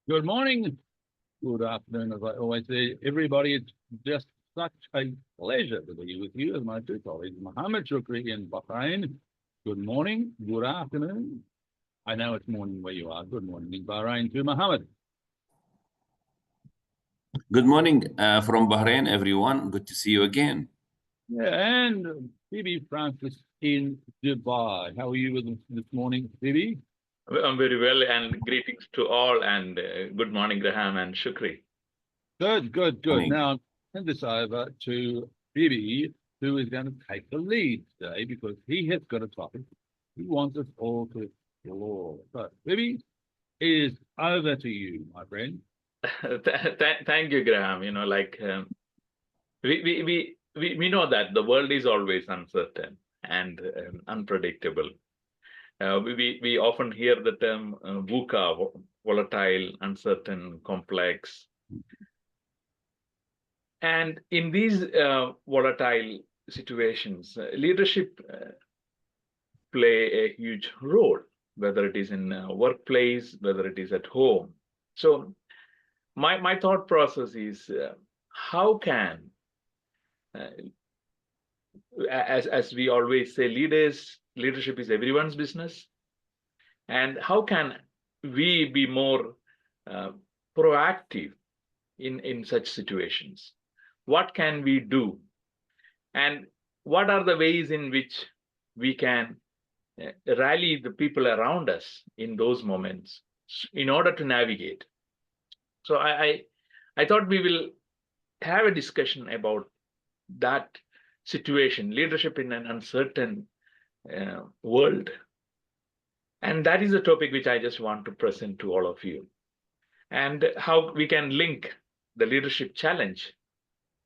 Good morning, good afternoon, as I always say, everybody. It's just such a pleasure to be with you as my two colleagues, Mohammed Shukri in Bahrain. Good morning, good afternoon. I know it's morning where you are. Good morning in Bahrain to Mohammed. Good morning from Bahrain, everyone. Good to see you again. Yeah, and Bibi Francis in Dubai. How are you this morning, Bibi? I'm very well, and greetings to all, and good morning, Graham and Shukri. Good. Morning. Now, I'll send this over to Bibi, who is going to take the lead today because he has got a topic he wants us all to explore. So, Bibi, it is over to you, my friend. Thank you, Graham. We know that the world is always uncertain and unpredictable. We often hear the term VUCA, volatile, uncertain, complex. And in these volatile situations, leadership play a huge role, whether it is in a workplace, whether it is at home. So my thought process is how can, as we always say, leadership is everyone's business. And how can we be more proactive in such situations? What can we do? And what are the ways in which we can rally the people around us in those moments in order to navigate? So I thought we will have a discussion about that situation, leadership in an uncertain world. And that is a topic which I just want to present to all of you, and how we can link the leadership challenge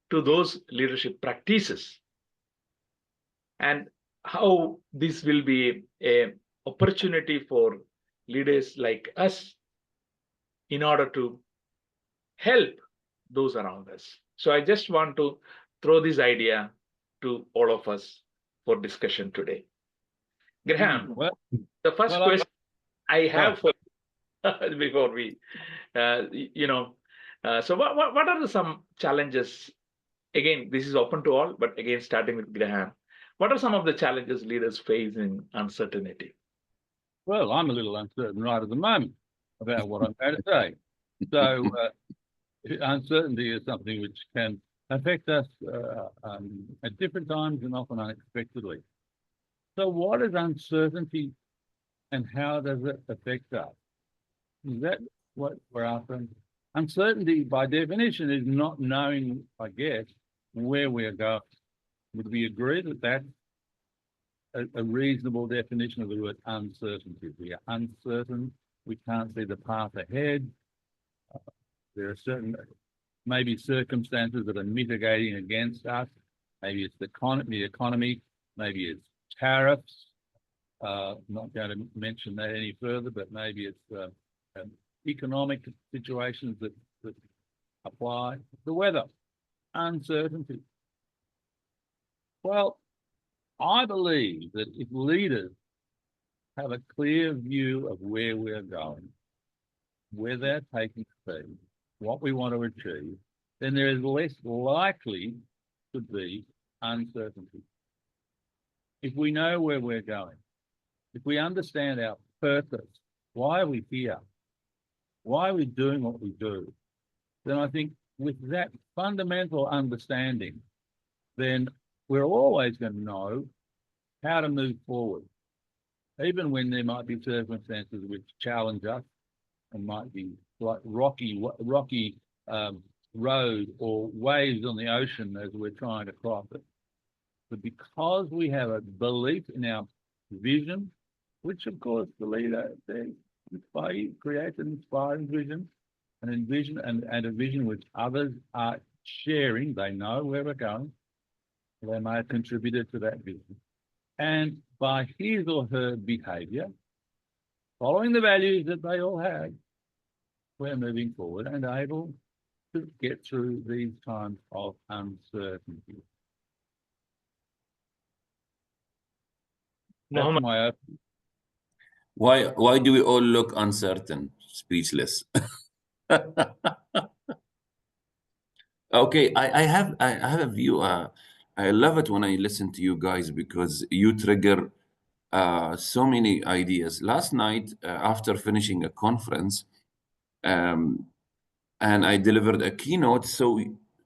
to those leadership practices, and how this will be an opportunity for leaders like us in order to help those around us. So I just want to throw this idea to all of us for discussion today. Graham, the first question I have for before we, so what are some challenges? Again, this is open to all, but again, starting with Graham, what are some of the challenges leaders face in uncertainty? Well, I'm a little uncertain right at the moment about what I'm going to say. So uncertainty is something which can affect us at different times and often unexpectedly. So what is uncertainty and how does it affect us? Is that what we're after? Uncertainty, by definition, is not knowing, I guess, where we're going. Would we agree that that's a reasonable definition of the word uncertainty? We are uncertain. We can't see the path ahead. There are certain, maybe circumstances that are mitigating against us. Maybe it's the economy. Maybe it's tariffs. Not going to mention that any further, but maybe it's economic situations that apply. The weather, uncertainty. Well, I believe that if leaders have a clear view of where we're going, where they're taking speed, what we want to achieve, then there is less likely to be uncertainty. If we know where we're going, if we understand our purpose, why are we here? Why are we doing what we do? Then I think with that fundamental understanding, then we're always going to know how to move forward, even when there might be circumstances which challenge us and might be like rocky road or waves on the ocean as we're trying to cross it. But because we have a belief in our vision, which of course the leader creates an inspiring vision, and a vision which others are sharing. They know where we're going. They may have contributed to that vision. And by his or her behavior, following the values that they all have, we're moving forward and able to get through these times of uncertainty. That's my opening. Why do we all look uncertain, speechless? Okay, I have a view. I love it when I listen to you guys because you trigger so many ideas. Last night, after finishing a conference, um, and I delivered a keynote, so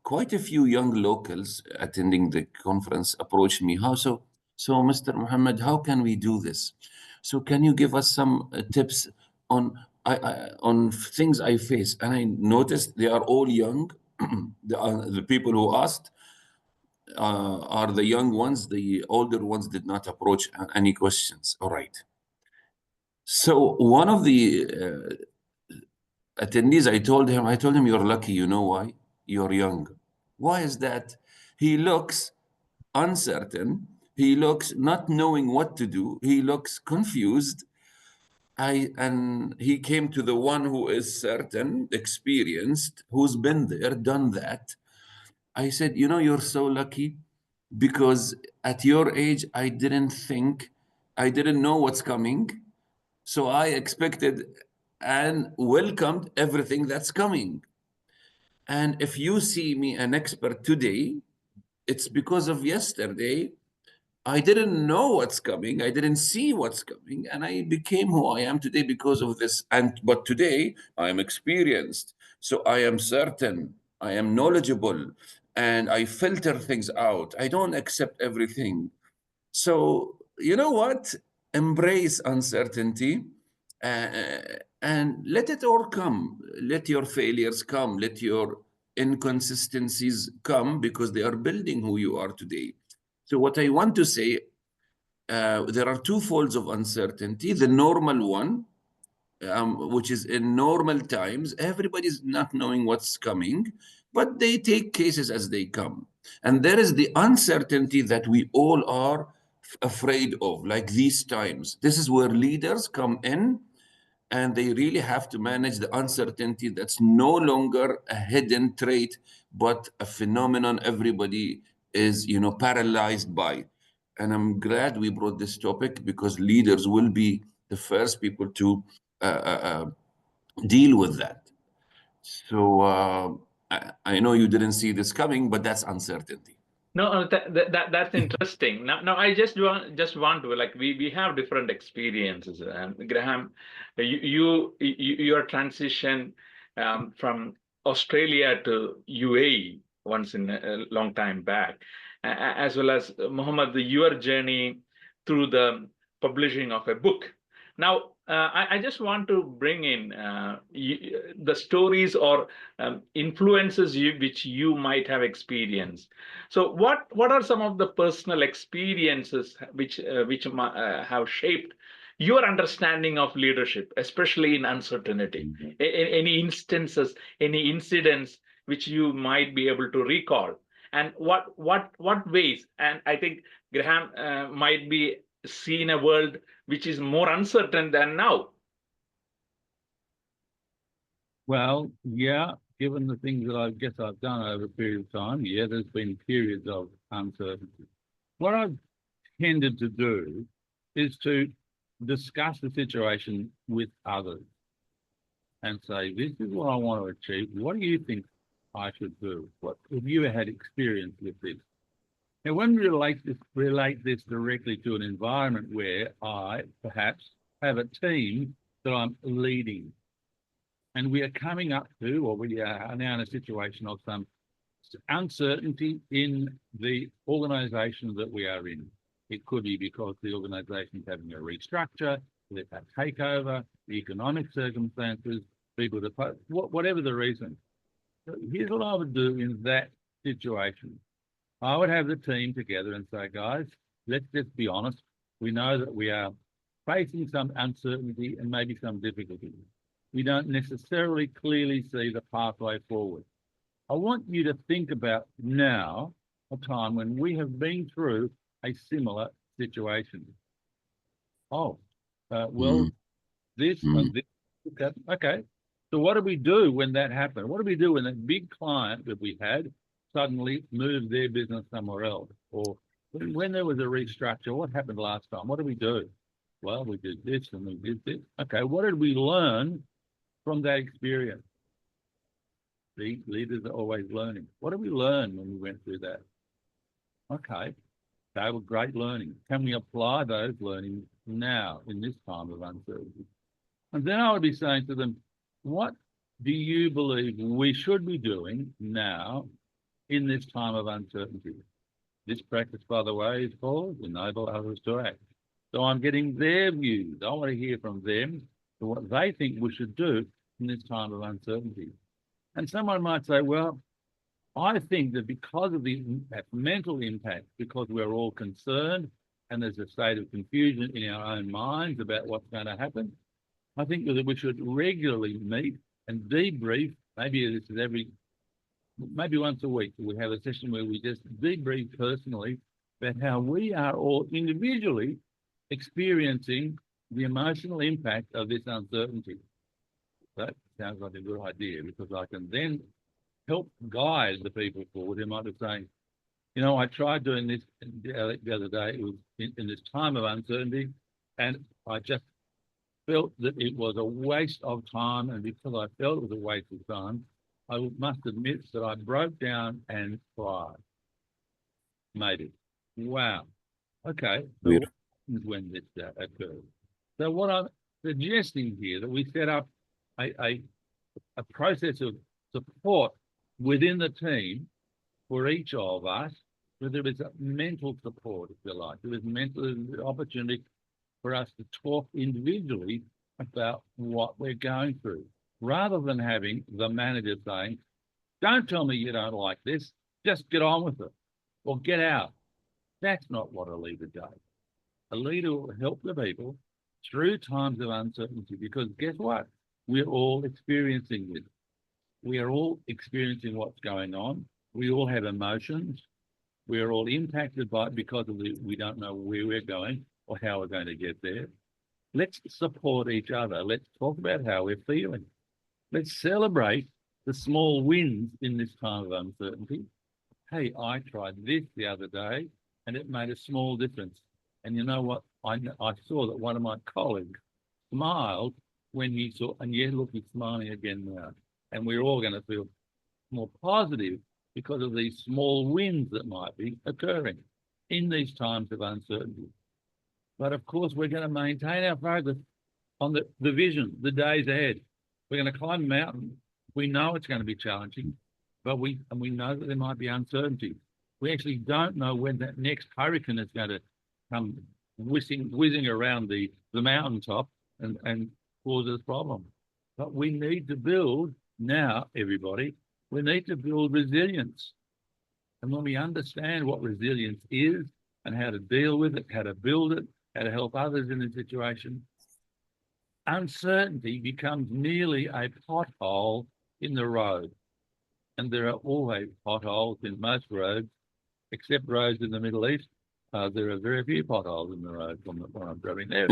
quite a few young locals attending the conference approached me. So, Mr. Muhammad, how can we do this? So, can you give us some tips on on things I face? And I noticed they are all young. The people who asked are the young ones. The older ones did not approach any questions. All right. So one of the attendees, I told him, you're lucky. You know why? You're young. Why is that? He looks uncertain. He looks not knowing what to do. He looks confused. And he came to the one who is certain, experienced, who's been there, done that. I said, you know, you're so lucky because at your age, I didn't know what's coming. So I expected and welcomed everything that's coming. And if you see me an expert today, it's because of yesterday. I didn't know what's coming. I didn't see what's coming. And I became who I am today because of this. But today I am experienced. So I am certain. I am knowledgeable. And I filter things out. I don't accept everything. So, you know what? Embrace uncertainty uh, and let it all come. Let your failures come. Let your inconsistencies come because they are building who you are today. So, what I want to say, there are two folds of uncertainty. The normal one, which is in normal times, everybody's not knowing what's coming, but they take cases as they come. And there is the uncertainty that we all are afraid of, like these times. This is where leaders come in and they really have to manage the uncertainty that's no longer a hidden trait, but a phenomenon everybody is, paralyzed by. And I'm glad we brought this topic because leaders will be the first people to uh, uh, uh, deal with that. So I know you didn't see this coming, but that's uncertainty. No, that's interesting. Now I just want to, like, we have different experiences. Graham, your transition from Australia to UAE once in a long time back, as well as Muhammad, your journey through the publishing of a book. Now, I just want to bring in the stories or influences which you might have experienced. So, what are some of the personal experiences which have shaped your understanding of leadership, especially in uncertainty? Any instances, any incidents which you might be able to recall, and what ways? And I think Graham might be seen a world which is more uncertain than now. Well, yeah, given the things that I guess I've done over a period of time, yeah, there's been periods of uncertainty. What I've tended to do is to discuss the situation with others and say, this is what I want to achieve. What do you think I should do? What have you had experience with this? And when we relate this directly to an environment where I perhaps have a team that I'm leading, and we are coming up to, or we are now in a situation of some uncertainty in the organization that we are in. It could be because the organization is having a restructure, they've had takeover, the economic circumstances, people to post, whatever the reason. So here's what I would do in that situation. I would have the team together and say, guys, let's just be honest. We know that we are facing some uncertainty and maybe some difficulty. We don't necessarily clearly see the pathway forward. I want you to think about now a time when we have been through a similar situation. This and this. Okay. So what do we do when that happened? What do we do when that big client that we had suddenly moved their business somewhere else? Or when there was a restructure, what happened last time? What did we do? Well, we did this and we did this. Okay, what did we learn from that experience? The leaders are always learning. What did we learn when we went through that? Okay, they were great learning. Can we apply those learnings now in this time of uncertainty? And then I would be saying to them, what do you believe we should be doing now in this time of uncertainty? This practice, by the way, is called enable others to act. So I'm getting their views. I want to hear from them to what they think we should do in this time of uncertainty. And someone might say, well, I think that because of the mental impact, because we're all concerned and there's a state of confusion in our own minds about what's going to happen, I think that we should regularly meet and debrief. Maybe this is maybe once a week, we have a session where we just debrief personally about how we are all individually experiencing the emotional impact of this uncertainty. That sounds like a good idea, because I can then help guide the people forward who might be saying, you know, I tried doing this the other day. It was in this time of uncertainty, and I just felt that it was a waste of time. And because I felt it was a waste of time, I must admit that I broke down and cried. Maybe. Wow. Okay. So what happens when this occurs? So what I'm suggesting here, that we set up a process of support within the team for each of us, whether it's a mental support, if you like, there is mental opportunity for us to talk individually about what we're going through, rather than having the manager saying, don't tell me you don't like this, just get on with it, or get out. That's not what a leader does. A leader will help the people through times of uncertainty, because guess what? We're all experiencing this. We are all experiencing what's going on. We all have emotions. We're all impacted by it because of we don't know where we're going or how we're going to get there. Let's support each other. Let's talk about how we're feeling. Let's celebrate the small wins in this time of uncertainty. Hey, I tried this the other day and it made a small difference. And you know what? I saw that one of my colleagues smiled when he saw, and yeah, look, he's smiling again now. And we're all going to feel more positive because of these small wins that might be occurring in these times of uncertainty. But of course, we're going to maintain our focus on the vision, the days ahead. We're going to climb a mountain. We know it's going to be challenging, but we know that there might be uncertainty. We actually don't know when that next hurricane is going to come whizzing around the mountaintop and cause us problems. But we need to build now, everybody, we need to build resilience. And when we understand what resilience is and how to deal with it, how to build it, how to help others in a situation, uncertainty becomes merely a pothole in the road. And there are always potholes in most roads, except roads in the Middle East. There are very few potholes in the road when I'm driving there.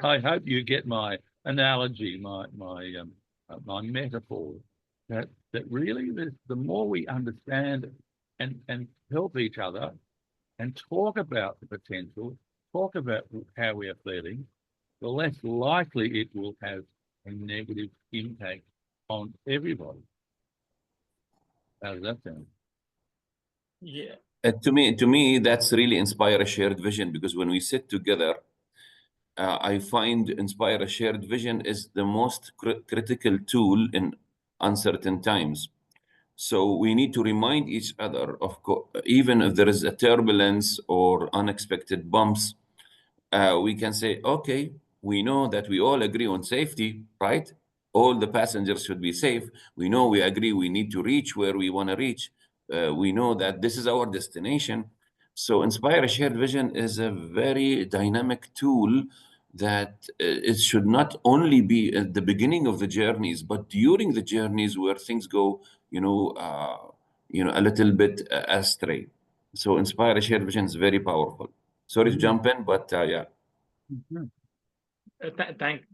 I hope you get my analogy, my metaphor, that really the more we understand and help each other and talk about the potential, talk about how we are feeling, the less likely it will have a negative impact on everybody. How does that sound? Yeah. To me, that's really inspire a shared vision, because when we sit together, I find inspire a shared vision is the most critical tool in uncertain times. So we need to remind each other even if there is a turbulence or unexpected bumps, we can say, okay, we know that we all agree on safety, right? All the passengers should be safe. We know, we agree we need to reach where we want to reach. We know that this is our destination. So Inspire a Shared Vision is a very dynamic tool that it should not only be at the beginning of the journeys, but during the journeys where things go, a little bit astray. So Inspire a Shared Vision is very powerful. Sorry to jump in, but yeah.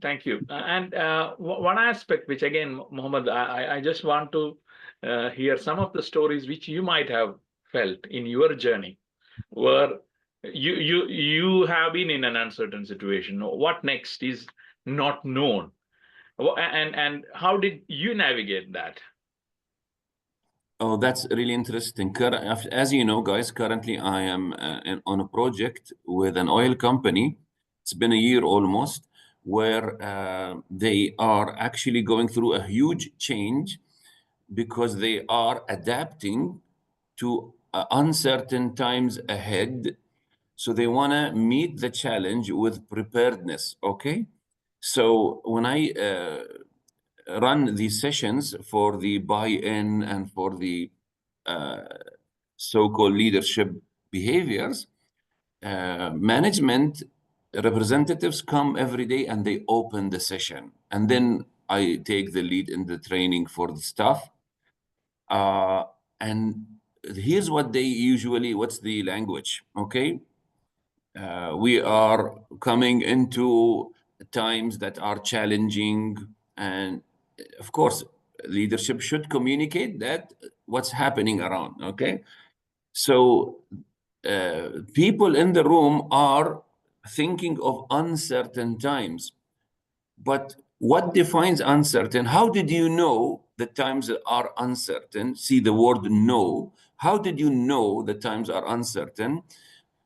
Thank you. And one aspect which, again, Mohammed, I just want to hear some of the stories which you might have felt in your journey, where you have been in an uncertain situation. What next is not known, And how did you navigate that? Oh, that's really interesting. As you know, guys, currently I am on a project with an oil company. It's been a year almost, where they are actually going through a huge change because they are adapting to uncertain times ahead. So they want to meet the challenge with preparedness. Okay. So when I run these sessions for the buy-in and for the uh, so-called leadership behaviors, management representatives come every day and they open the session. And then I take the lead in the training for the staff. And here's what they usually, what's the language? Okay. We are coming into times that are challenging. And of course, leadership should communicate that what's happening around. Okay. So people in the room are thinking of uncertain times. But what defines uncertain? How did you know the times are uncertain? See the word know. How did you know the times are uncertain?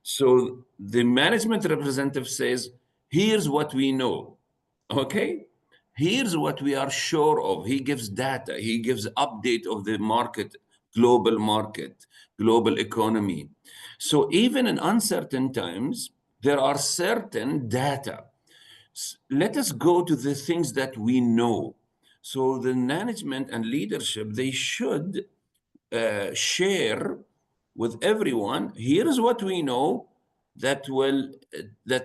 So the management representative says, here's what we know. Okay? Here's what we are sure of. He gives data, he gives update of the market, global economy. So even in uncertain times, there are certain data. Let us go to the things that we know. So the management and leadership, they should share with everyone. Here's what we know that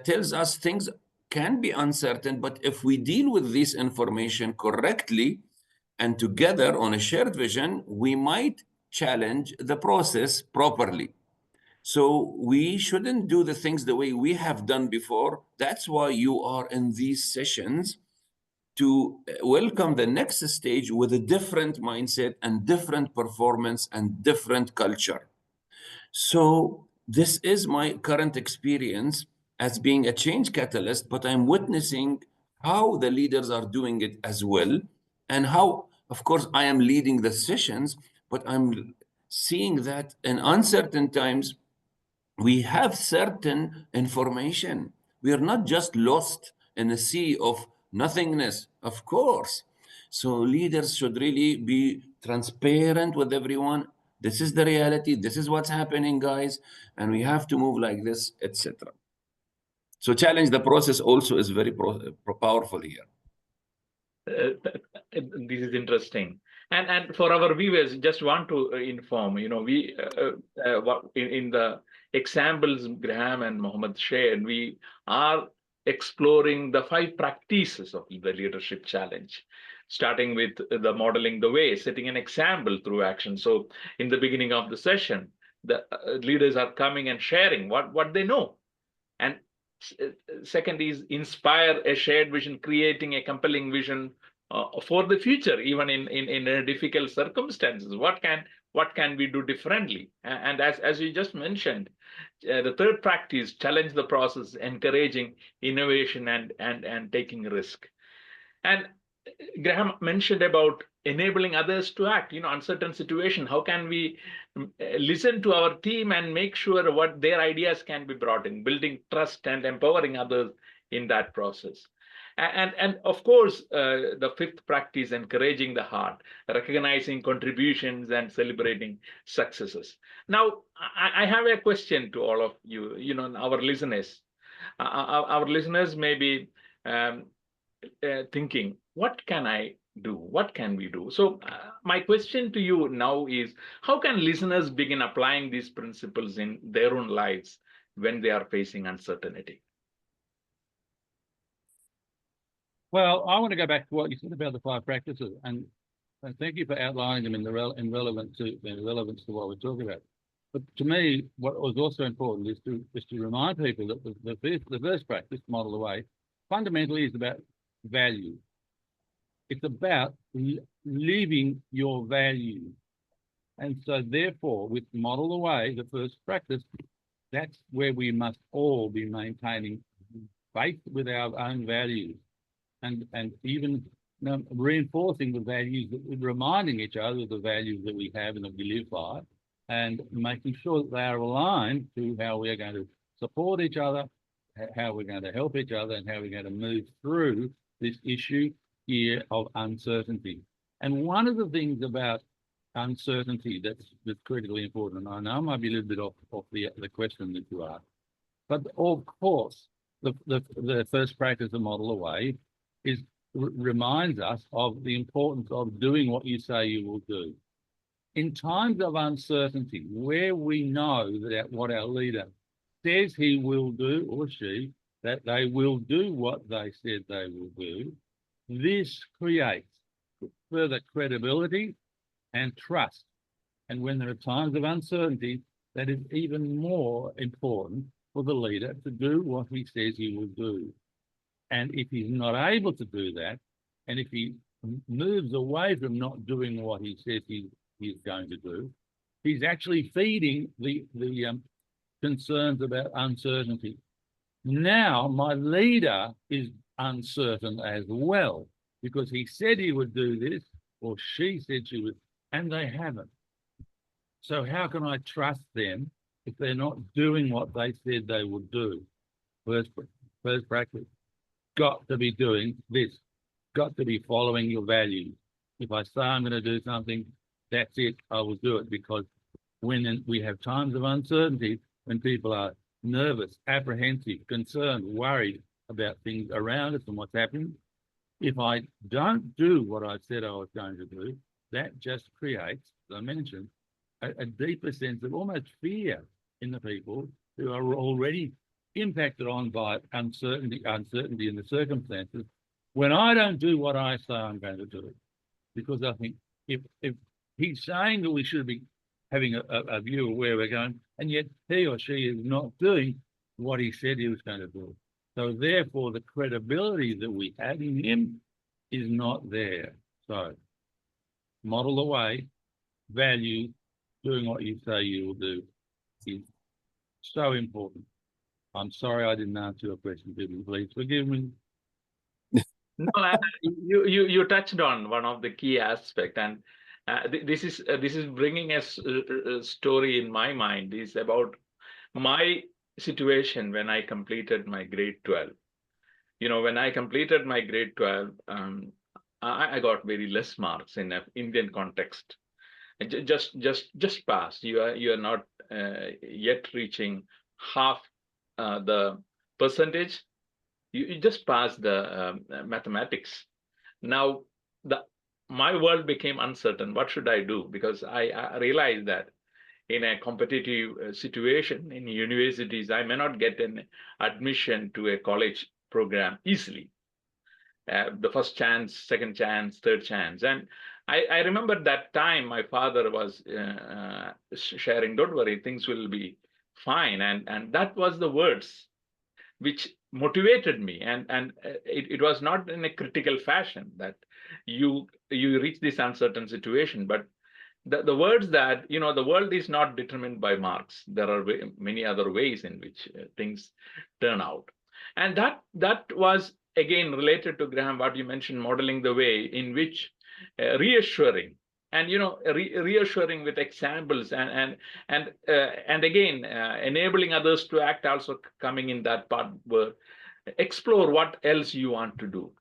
tells us things can be uncertain, but if we deal with this information correctly and together on a shared vision, we might challenge the process properly. So we shouldn't do the things the way we have done before. That's why you are in these sessions, to welcome the next stage with a different mindset and different performance and different culture. So this is my current experience as being a change catalyst, but I'm witnessing how the leaders are doing it as well. And how, of course, I am leading the sessions, but I'm seeing that in uncertain times, we have certain information. We are not just lost in a sea of nothingness, of course. So leaders should really be transparent with everyone. This is the reality. This is what's happening, guys, and we have to move like this, etc. So challenge the process also is very powerful here. This is interesting. And for our viewers, just want to inform, we in the examples Graham and Mohammed shared, we are exploring the 5 practices of the leadership challenge, starting with the modeling the way, setting an example through action. So in the beginning of the session, the leaders are coming and sharing what they know. And second is inspire a shared vision, creating a compelling vision for the future, even in difficult circumstances. What can we do differently? And as you just mentioned, the third practice, challenge the process, encouraging innovation and taking risk. And Graham mentioned about enabling others to act, uncertain situation. How can we listen to our team and make sure what their ideas can be brought in, building trust and empowering others in that process? And of course, the fifth practice, encouraging the heart, recognizing contributions and celebrating successes. Now, I have a question to all of you, our listeners. Our listeners may be thinking, what can I do? What can we do? So my question to you now is, how can listeners begin applying these principles in their own lives when they are facing uncertainty? Well, I want to go back to what you said about the 5 practices, and thank you for outlining them in relevance to what we're talking about. But to me, what was also important is to remind people that the first practice, model the way, fundamentally is about value. It's about living your value. And so therefore, with model the way, the first practice, that's where we must all be maintaining faith with our own values. And even reinforcing the values, reminding each other of the values that we have and that we live by, and making sure that they are aligned to how we are going to support each other, how we're going to help each other, and how we're going to move through this issue here of uncertainty. And one of the things about uncertainty that's critically important, and I know I might be a little bit off the question that you asked, but of course, the first practice of model away reminds us of the importance of doing what you say you will do. In times of uncertainty, where we know that what our leader says he will do, or she, that they will do what they said they will do, this creates further credibility and trust. And when there are times of uncertainty, that is even more important for the leader to do what he says he will do. And if he's not able to do that, and if he moves away from not doing what he says he's going to do, he's actually feeding the concerns about uncertainty. Now my leader is uncertain as well, because he said he would do this, or she said she would, and they haven't. So how can I trust them if they're not doing what they said they would do? First practice, got to be doing this, got to be following your values. If I say I'm going to do something, that's it, I will do it, because when we have times of uncertainty, when people are nervous, apprehensive, concerned, worried about things around us and what's happening, if I don't do what I said I was going to do, that just creates, as I mentioned, a deeper sense of almost fear in the people who are already impacted on by uncertainty in the circumstances, when I don't do what I say I'm going to do. Because I think if he's saying that we should be having a view of where we're going, and yet he or she is not doing what he said he was going to do. So therefore, the credibility that we have in him is not there. So model the way, value, doing what you say you will do is so important. I'm sorry I didn't answer your question, Bibop. Please forgive me. No, you touched on one of the key aspects, and this is bringing a story in my mind. Is about my situation when I completed my grade 12. You know, when I completed my grade 12, I got very less marks in an Indian context. Just passed. You are not yet reaching half the percentage. You just passed the mathematics. Now my world became uncertain. What should I do? Because I realized that in a competitive situation in universities, I may not get an admission to a college program easily. The first chance, second chance, third chance. And I remember that time my father was sharing, don't worry, things will be fine. And that was the words which motivated me. And it was not in a critical fashion that you reach this uncertain situation, but the words that, you know, the world is not determined by marks. There are many other ways in which things turn out. And that was, again, related to Graham, what you mentioned, modeling the way in which reassuring, and, you know, reassuring with examples, and again, enabling others to act, also coming in that part where explore what else you want to do.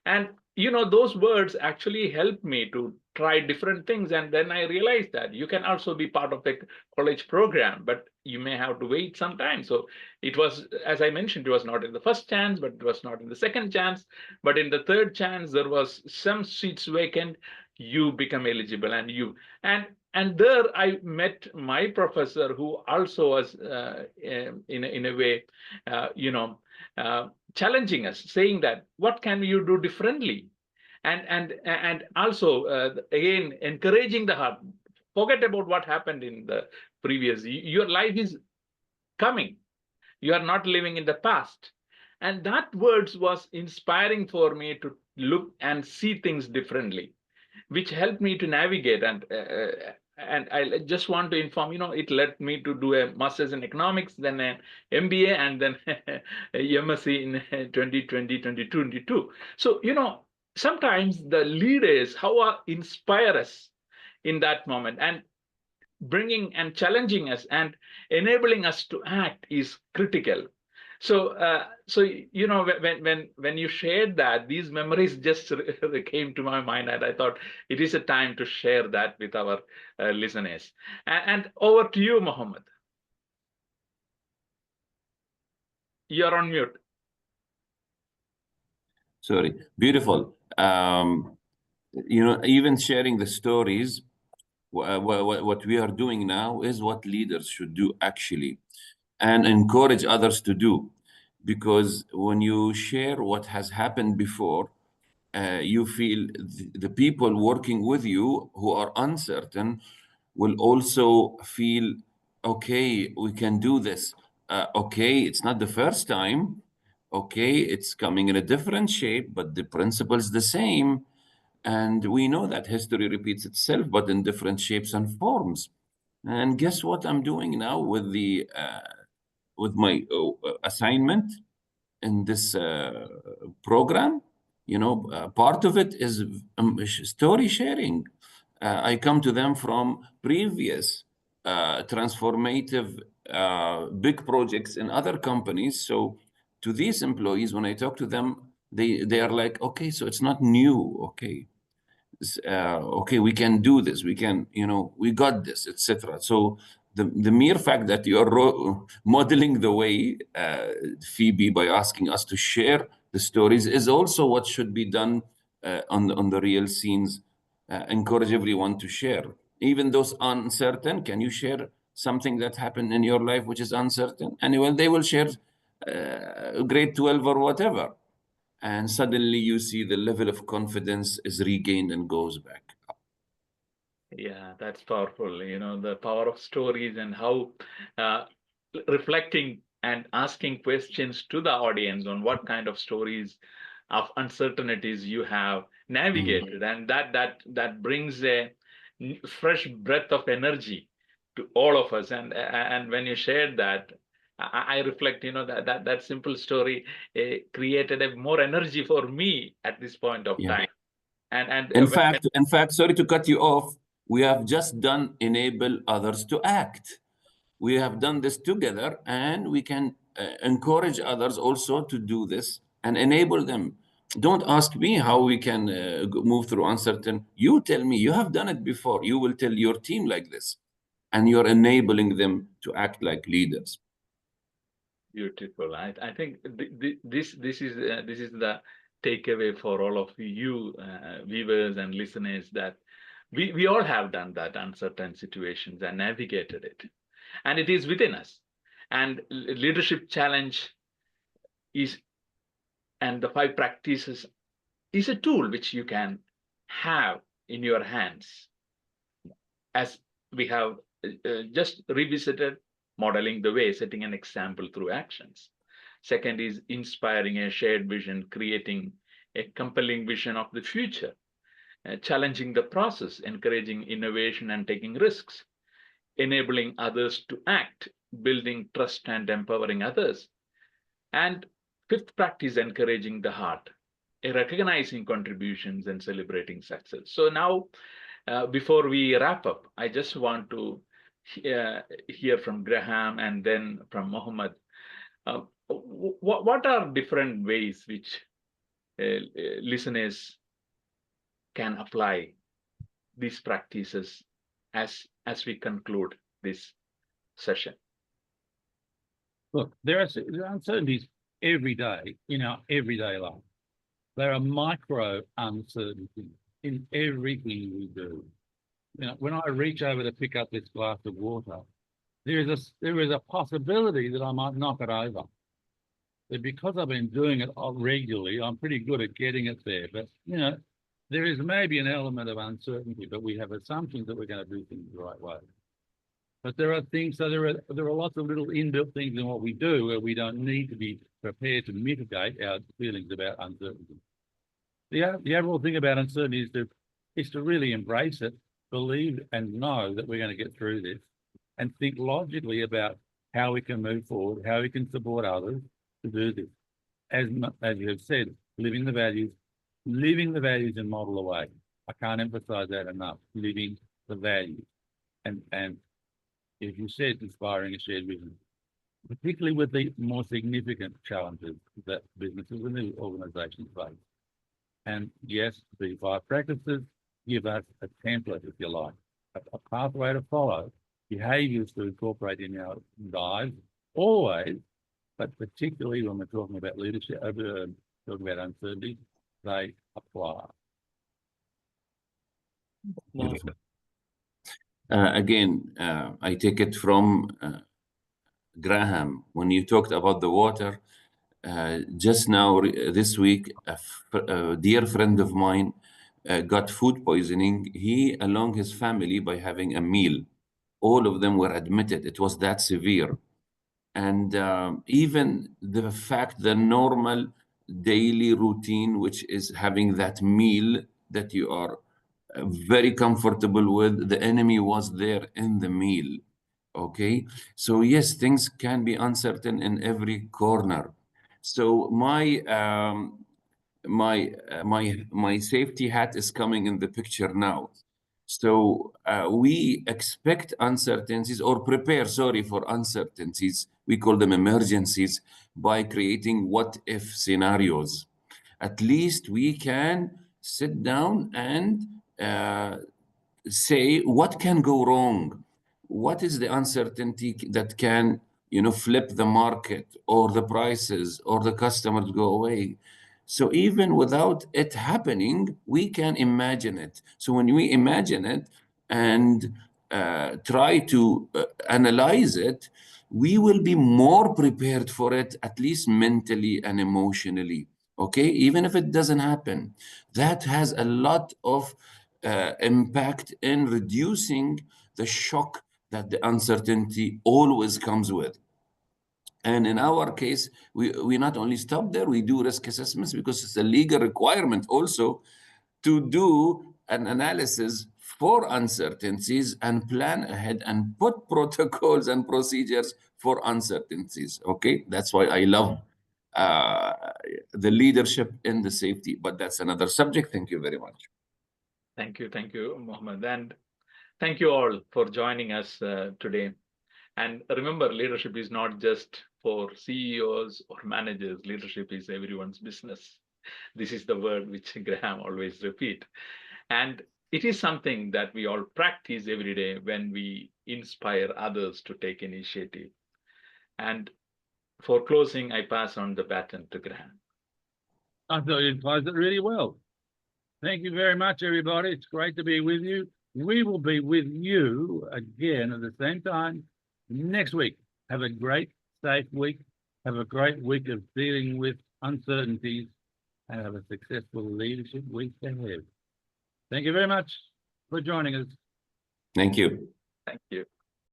And, you know, those words actually helped me to try different things. And then I realized that you can also be part of a college program, but you may have to wait some time. So it was, as I mentioned, it was not in the first chance, but it was not in the second chance. But in the third chance, there was some seats vacant. You become eligible, and there I met my professor, who also was in a way, challenging us, saying that what can you do differently, and also again encouraging the heart. Forget about what happened in the previous. Your life is coming. You are not living in the past. And that words was inspiring for me to look and see things differently, which helped me to navigate. And I just want to inform, you know, it led me to do a master's in economics, then an MBA, and then a MSc in 2020, 2022. So, you know, sometimes the leaders, inspire us in that moment, and bringing and challenging us and enabling us to act is critical. So, when you shared that, these memories just came to my mind, and I thought it is a time to share that with our listeners. And over to you, Mohammed. You're on mute. Sorry, beautiful. Even sharing the stories, what we are doing now is what leaders should do actually, and encourage others to do. Because when you share what has happened before, you feel the people working with you who are uncertain will also feel, okay, we can do this. Okay, it's not the first time. Okay, it's coming in a different shape, but the principle is the same. And we know that history repeats itself, but in different shapes and forms. And guess what I'm doing now with my assignment in this program? Part of it is story sharing. I come to them from previous transformative big projects in other companies. So to these employees, when I talk to them, they are like, okay, so it's not new. Okay, okay, we can do this, we can, we got this, etc. So the mere fact that you're modeling the way, Phoebe, by asking us to share the stories, is also what should be done on the real scenes. Encourage everyone to share, even those uncertain. Can you share something that happened in your life which is uncertain? And well, they will share grade 12 or whatever, and suddenly you see the level of confidence is regained and goes back up. Yeah, that's powerful. The power of stories, and how uh, reflecting and asking questions to the audience on what kind of stories of uncertainties you have navigated, and that brings a fresh breath of energy to all of us. And when you shared that, I reflect, that simple story created a more energy for me at this point of Yeah. time. And In fact, sorry to cut you off. We have just done enable others to act. We have done this together, and we can encourage others also to do this and enable them. Don't ask me how we can move through uncertain. You tell me. You have done it before. You will tell your team like this, and you're enabling them to act like leaders. Beautiful. I think this is the takeaway for all of you viewers and listeners, that we all have done that uncertain situations and navigated it, and it is within us. And leadership challenge is, and the 5 practices is a tool which you can have in your hands, as we have just revisited. Modeling the way, setting an example through actions. Second is inspiring a shared vision, creating a compelling vision of the future, challenging the process, encouraging innovation and taking risks, enabling others to act, building trust and empowering others. And fifth practice, encouraging the heart, recognizing contributions and celebrating success. So now, before we wrap up, I just want to hear from Graham and then from Mohammed. What are different ways which listeners can apply these practices as we conclude this session? Look, there are uncertainties every day in our everyday life. There are micro uncertainties in everything we do. When I reach over to pick up this glass of water, there is a possibility that I might knock it over. But because I've been doing it regularly, I'm pretty good at getting it there. But there is maybe an element of uncertainty, but we have assumptions that we're going to do things the right way. But there are things, so there are lots of little inbuilt things in what we do where we don't need to be prepared to mitigate our feelings about uncertainty. The overall thing about uncertainty is to really embrace it, believe and know that we're going to get through this, and think logically about how we can move forward, how we can support others to do this. As you have said, living the values, living the values and model away. I can't emphasize that enough. Living the values. And as you said, inspiring a shared vision, particularly with the more significant challenges that businesses and the organizations face. And yes, the 5 practices give us a template, if you like, a pathway to follow, behaviors to incorporate in our lives, always, but particularly when we're talking about leadership, talking about uncertainty, they apply. Beautiful. Again, I take it from Graham, when you talked about the water, just now, this week, a dear friend of mine got food poisoning. He, along his family, by having a meal, all of them were admitted. It was that severe. And even the fact, the normal daily routine, which is having that meal that you are very comfortable with, the enemy was there in the meal. Okay, so yes, things can be uncertain in every corner. So my safety hat is coming in the picture now. So we expect uncertainties, or prepare, sorry, for uncertainties. We call them emergencies, by creating what if scenarios. At least we can sit down and say what can go wrong, what is the uncertainty that can, flip the market, or the prices, or the customers go away. So even without it happening, we can imagine it. So when we imagine it and try to analyze it, we will be more prepared for it, at least mentally and emotionally. Okay, even if it doesn't happen, that has a lot of impact in reducing the shock that the uncertainty always comes with. And in our case, we not only stop there, we do risk assessments, because it's a legal requirement also to do an analysis for uncertainties and plan ahead and put protocols and procedures for uncertainties. Okay, that's why I love the leadership in the safety, but that's another subject. Thank you very much. Thank you, Mohammed. And thank you all for joining us today. And remember, leadership is not just for CEOs or managers. Leadership is everyone's business. This is the word which Graham always repeat. And it is something that we all practice every day when we inspire others to take initiative. And for closing, I pass on the baton to Graham. I thought you closed it really well. Thank you very much, everybody. It's great to be with you. We will be with you again at the same time next week. Have a great, safe week. Have a great week of dealing with uncertainties, and have a successful leadership week ahead. Thank you very much for joining us. Thank you. Thank you.